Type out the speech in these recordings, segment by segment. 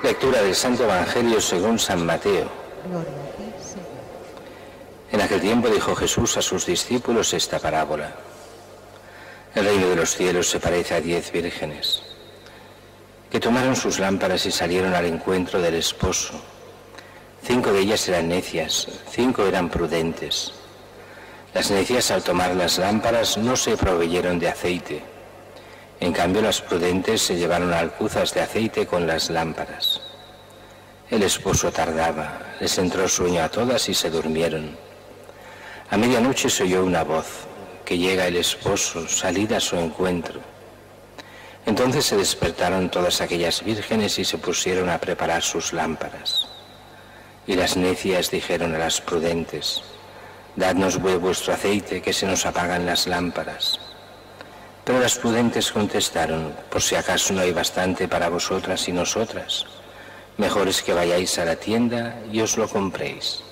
Lectura del Santo Evangelio según San Mateo. Gloria a ti, Señor. En aquel tiempo dijo Jesús a sus discípulos esta parábola. El reino de los cielos se parece a 10 vírgenes, que tomaron sus lámparas y salieron al encuentro del esposo. 5 de ellas eran necias, 5 eran prudentes. Las necias, al tomar las lámparas, no se proveyeron de aceite. En cambio, las prudentes se llevaron alcuzas de aceite con las lámparas. El esposo tardaba, les entró sueño a todas y se durmieron. A medianoche se oyó una voz, que llega el esposo, salid a su encuentro. Entonces se despertaron todas aquellas vírgenes y se pusieron a preparar sus lámparas. Y las necias dijeron a las prudentes, dadnos vuestro aceite, que se nos apagan las lámparas. Pero las prudentes contestaron, por si acaso no hay bastante para vosotras y nosotras, mejor es que vayáis a la tienda y os lo compréis.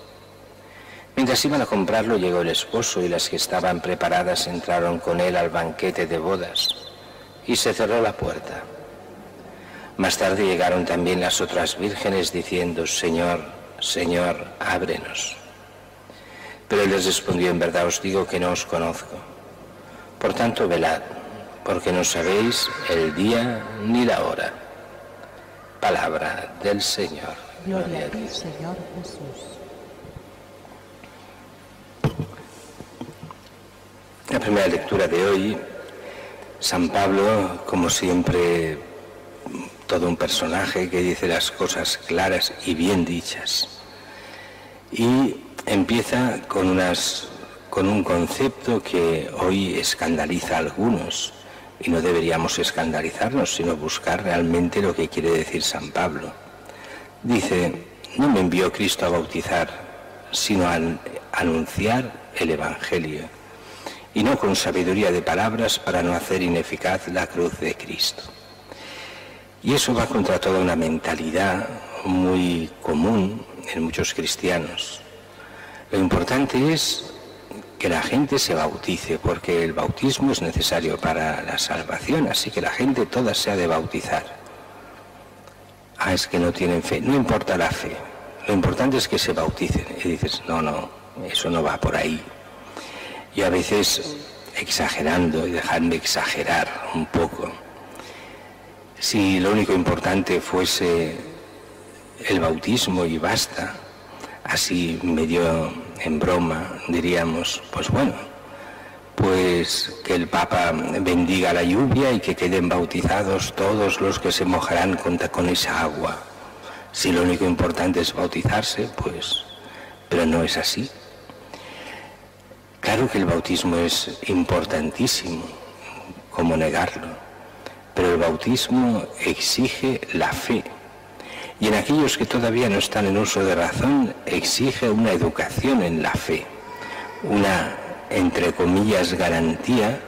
Mientras iban a comprarlo llegó el esposo y las que estaban preparadas entraron con él al banquete de bodas y se cerró la puerta. Más tarde llegaron también las otras vírgenes diciendo, Señor, Señor, ábrenos. Pero él les respondió, en verdad os digo que no os conozco. Por tanto, velad, porque no sabéis el día ni la hora. Palabra del Señor. Gloria a ti, Señor Jesús. La primera lectura de hoy, San Pablo, como siempre, todo un personaje que dice las cosas claras y bien dichas. Y empieza con un concepto que hoy escandaliza a algunos, y no deberíamos escandalizarnos, sino buscar realmente lo que quiere decir San Pablo. Dice, no me envió Cristo a bautizar, sino a anunciar el Evangelio, y no con sabiduría de palabras para no hacer ineficaz la cruz de Cristo. Y eso va contra toda una mentalidad muy común en muchos cristianos. Lo importante es que la gente se bautice, porque el bautismo es necesario para la salvación, así que la gente toda se ha de bautizar. Ah, es que no tienen fe. No importa la fe, lo importante es que se bauticen. Y dices, no, eso no va por ahí. Y a veces, exagerando, y dejadme exagerar un poco, si lo único importante fuese el bautismo y basta, así medio en broma diríamos, pues bueno, pues que el Papa bendiga la lluvia y que queden bautizados todos los que se mojarán con esa agua. Si lo único importante es bautizarse, pues, pero no es así. Claro que el bautismo es importantísimo, ¿cómo negarlo? Pero el bautismo exige la fe. Y en aquellos que todavía no están en uso de razón, exige una educación en la fe, una, entre comillas, garantía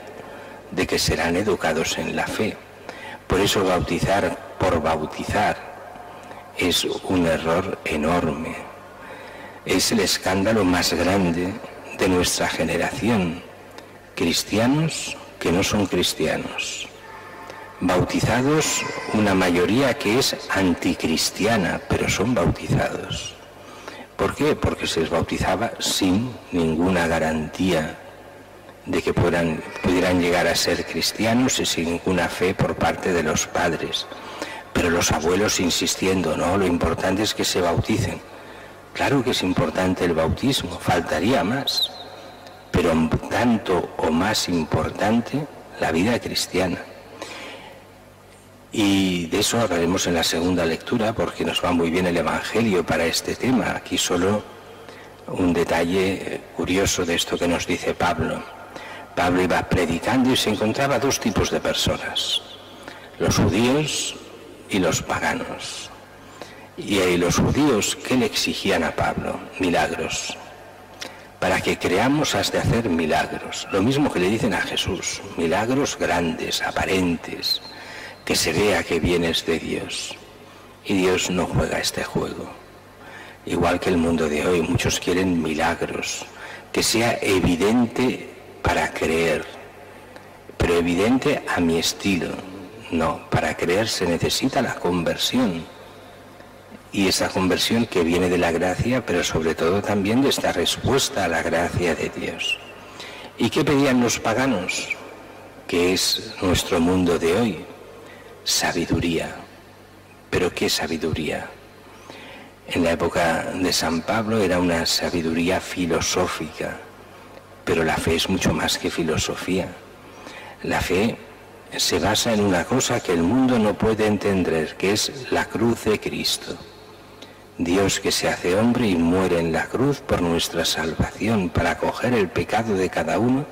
de que serán educados en la fe. Por eso bautizar por bautizar es un error enorme. Es el escándalo más grande de nuestra generación. Cristianos que no son cristianos. Bautizados, una mayoría que es anticristiana, pero son bautizados. ¿Por qué? Porque se les bautizaba sin ninguna garantía de que pudieran llegar a ser cristianos y sin ninguna fe por parte de los padres. Pero los abuelos insistiendo, no, lo importante es que se bauticen. Claro que es importante el bautismo, faltaría más, pero tanto o más importante la vida cristiana. Y de eso hablaremos en la segunda lectura, porque nos va muy bien el Evangelio para este tema. Aquí solo un detalle curioso de esto que nos dice Pablo. Pablo iba predicando y se encontraba 2 tipos de personas, los judíos y los paganos. Y los judíos, ¿qué le exigían a Pablo? Milagros. Para que creamos has de hacer milagros. Lo mismo que le dicen a Jesús, milagros grandes, aparentes, que se vea que vienes de Dios. Y Dios no juega este juego. Igual que el mundo de hoy, muchos quieren milagros, que sea evidente para creer, pero evidente a mi estilo. No, para creer se necesita la conversión. Y esa conversión que viene de la gracia, pero sobre todo también de esta respuesta a la gracia de Dios. ¿Y qué pedían los paganos? Que es nuestro mundo de hoy. Sabiduría. ¿Pero qué sabiduría? En la época de San Pablo era una sabiduría filosófica, pero la fe es mucho más que filosofía. La fe se basa en una cosa que el mundo no puede entender, que es la cruz de Cristo. Dios que se hace hombre y muere en la cruz por nuestra salvación, para coger el pecado de cada uno,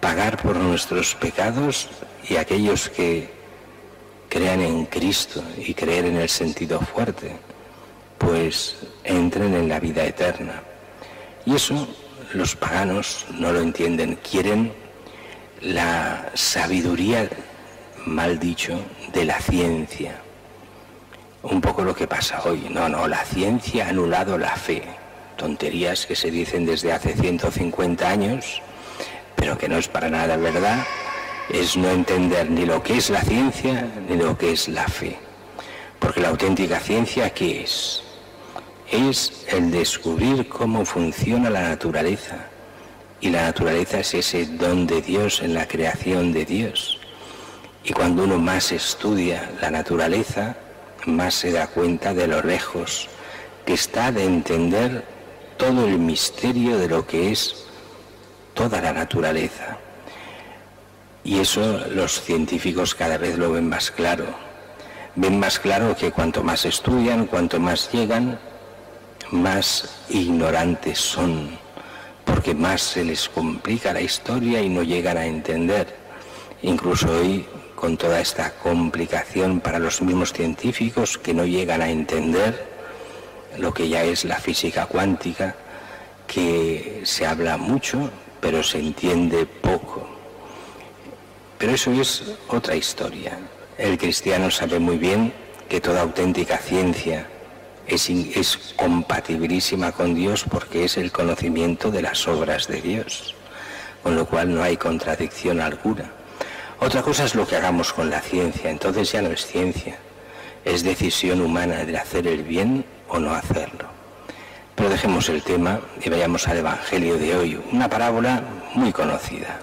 pagar por nuestros pecados, y aquellos que crean en Cristo y creer en el sentido fuerte, pues entren en la vida eterna. Y eso los paganos no lo entienden, quieren la sabiduría, mal dicho, de la ciencia. Un poco lo que pasa hoy. No, la ciencia ha anulado la fe. Tonterías que se dicen desde hace 150 años, pero que no es para nada verdad. Es no entender ni lo que es la ciencia ni lo que es la fe. Porque la auténtica ciencia, ¿qué es? Es el descubrir cómo funciona la naturaleza. Y la naturaleza es ese don de Dios en la creación de Dios. Y cuando uno más estudia la naturaleza, más se da cuenta de lo lejos que está de entender todo el misterio de lo que es toda la naturaleza. Y eso los científicos cada vez lo ven más claro. Ven más claro que cuanto más estudian, cuanto más llegan, más ignorantes son, porque más se les complica la historia y no llegan a entender. Incluso hoy, con toda esta complicación para los mismos científicos que no llegan a entender lo que ya es la física cuántica, que se habla mucho, pero se entiende poco. Pero eso es otra historia. El cristiano sabe muy bien que toda auténtica ciencia es compatibilísima con Dios, porque es el conocimiento de las obras de Dios, con lo cual no hay contradicción alguna. Otra cosa es lo que hagamos con la ciencia, entonces ya no es ciencia, es decisión humana de hacer el bien o no hacerlo. Pero dejemos el tema y vayamos al Evangelio de hoy, una parábola muy conocida.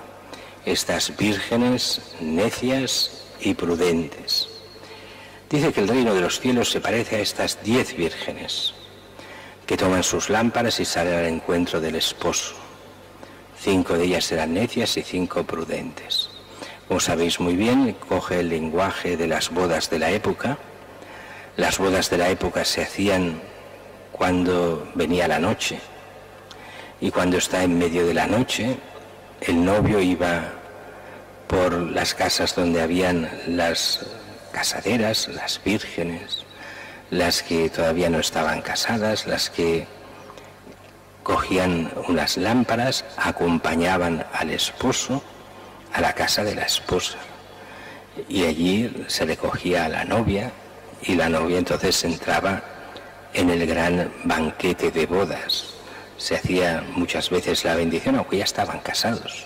Estas vírgenes necias y prudentes. Dice que el reino de los cielos se parece a estas 10 vírgenes que toman sus lámparas y salen al encuentro del esposo. 5 de ellas eran necias y 5 prudentes. Como sabéis muy bien, coge el lenguaje de las bodas de la época. Las bodas de la época se hacían cuando venía la noche. Y cuando está en medio de la noche, el novio iba por las casas donde habían las casaderas, las vírgenes, las que todavía no estaban casadas, las que cogían unas lámparas, acompañaban al esposo a la casa de la esposa, y allí se le cogía a la novia, y la novia entonces entraba en el gran banquete de bodas. Se hacía muchas veces la bendición, aunque ya estaban casados,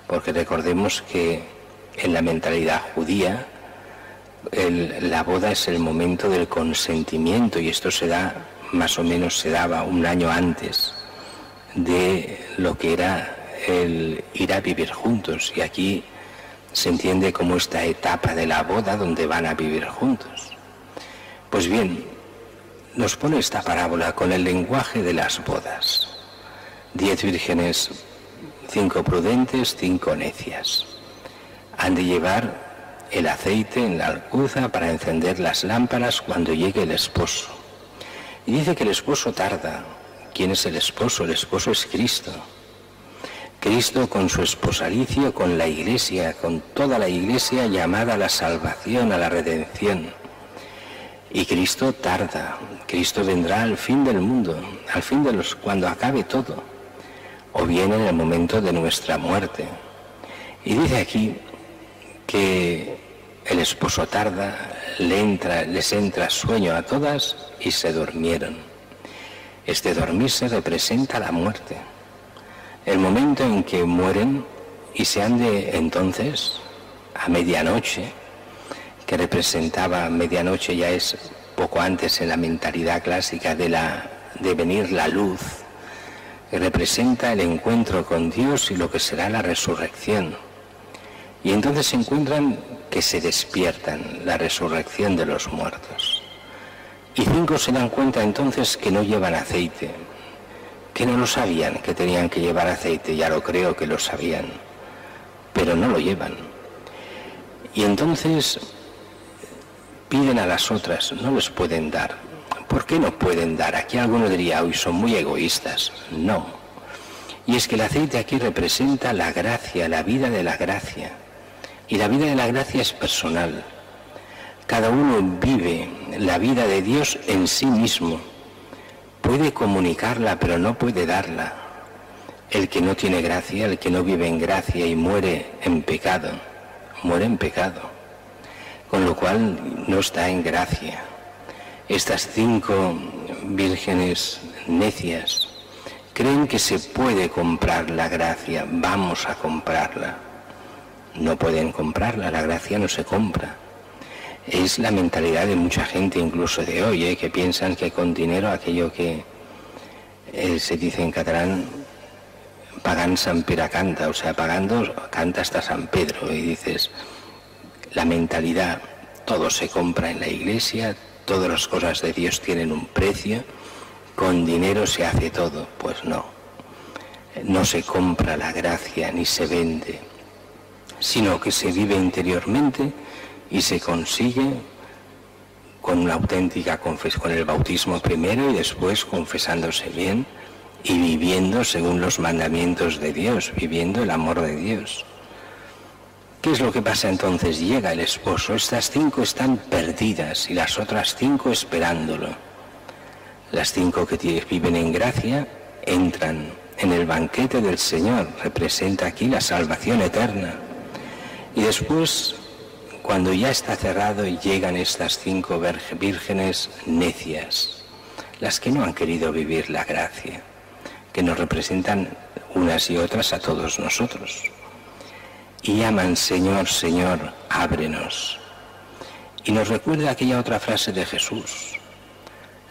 porque recordemos que en la mentalidad judía la boda es el momento del consentimiento, y esto se da, más o menos se daba un año antes de lo que era el ir a vivir juntos, y aquí se entiende como esta etapa de la boda donde van a vivir juntos. Pues bien, nos pone esta parábola con el lenguaje de las bodas. 10 vírgenes, 5 prudentes, 5 necias. Han de llevar el aceite en la alcuza para encender las lámparas cuando llegue el esposo. Y dice que el esposo tarda. ¿Quién es el esposo? El esposo es Cristo. Cristo con su esposalicio, con la Iglesia, con toda la Iglesia llamada a la salvación, a la redención. Y Cristo tarda. Cristo vendrá al fin del mundo, al fin de cuando acabe todo, o bien en el momento de nuestra muerte. Y dice aquí que el esposo tarda, les entra sueño a todas y se durmieron. Este dormirse representa la muerte, el momento en que mueren y se han de entonces a medianoche, que representaba medianoche ya es poco antes en la mentalidad clásica de venir la luz, que representa el encuentro con Dios y lo que será la resurrección. Y entonces se encuentran que se despiertan, la resurrección de los muertos. Y 5 se dan cuenta entonces que no llevan aceite, que no lo sabían, que tenían que llevar aceite, ya lo creo que lo sabían, pero no lo llevan. Y entonces piden a las otras, no les pueden dar. ¿Por qué no pueden dar? Aquí alguno diría, hoy son muy egoístas. No. Y es que el aceite aquí representa la gracia, la vida de la gracia. Y la vida de la gracia es personal. Cada uno vive la vida de Dios en sí mismo. Puede comunicarla, pero no puede darla. El que no tiene gracia, el que no vive en gracia y muere en pecado, muere en pecado. Con lo cual no está en gracia. Estas 5 vírgenes necias creen que se puede comprar la gracia, vamos a comprarla. No pueden comprarla, la gracia no se compra. Es la mentalidad de mucha gente, incluso de hoy, que piensan que con dinero aquello que se dice en catalán, pagant Sant Pere canta, o sea, pagando canta hasta San Pedro. Y dices, la mentalidad, todo se compra en la iglesia, todas las cosas de Dios tienen un precio, con dinero se hace todo. Pues no, no se compra la gracia ni se vende, sino que se vive interiormente y se consigue con una auténtica confesión, con el bautismo primero y después confesándose bien y viviendo según los mandamientos de Dios, viviendo el amor de Dios. ¿Qué es lo que pasa entonces? Llega el esposo, estas 5 están perdidas y las otras 5 esperándolo. Las 5 que viven en gracia entran en el banquete del Señor, representa aquí la salvación eterna. Y después, cuando ya está cerrado, llegan estas 5 vírgenes necias, las que no han querido vivir la gracia, que nos representan unas y otras a todos nosotros. Y llaman, Señor, Señor, ábrenos. Y nos recuerda aquella otra frase de Jesús.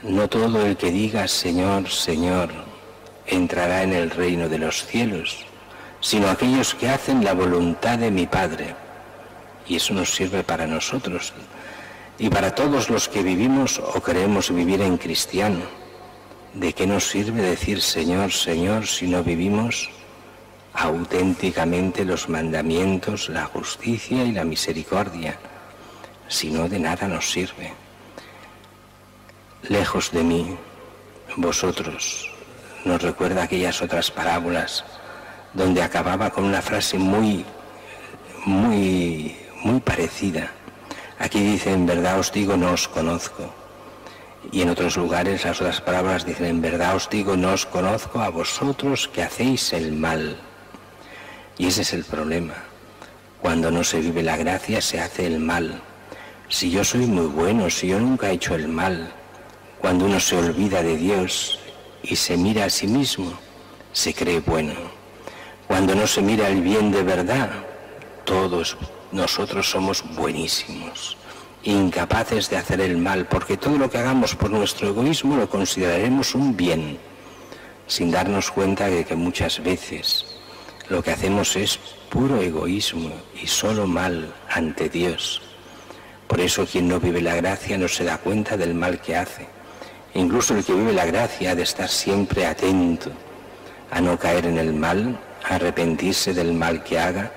No todo el que diga Señor, Señor, entrará en el reino de los cielos, sino aquellos que hacen la voluntad de mi Padre. Y eso nos sirve para nosotros y para todos los que vivimos o queremos vivir en cristiano. ¿De qué nos sirve decir Señor, Señor, si no vivimos auténticamente los mandamientos, la justicia y la misericordia? Si no, de nada nos sirve. Lejos de mí, vosotros, nos recuerda aquellas otras parábolas donde acababa con una frase muy parecida. Aquí dice, en verdad os digo, no os conozco. Y en otros lugares las otras palabras dicen, en verdad os digo, no os conozco a vosotros que hacéis el mal. Y ese es el problema. Cuando no se vive la gracia, se hace el mal. Si yo soy muy bueno, si yo nunca he hecho el mal, cuando uno se olvida de Dios y se mira a sí mismo, se cree bueno. Cuando no se mira el bien de verdad, todos nosotros somos buenísimos, incapaces de hacer el mal, porque todo lo que hagamos por nuestro egoísmo lo consideraremos un bien, sin darnos cuenta de que muchas veces lo que hacemos es puro egoísmo y solo mal ante Dios. Por eso quien no vive la gracia no se da cuenta del mal que hace. Incluso el que vive la gracia ha de estar siempre atento a no caer en el mal, a arrepentirse del mal que haga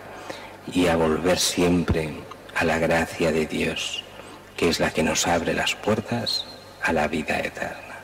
y a volver siempre a la gracia de Dios, que es la que nos abre las puertas a la vida eterna.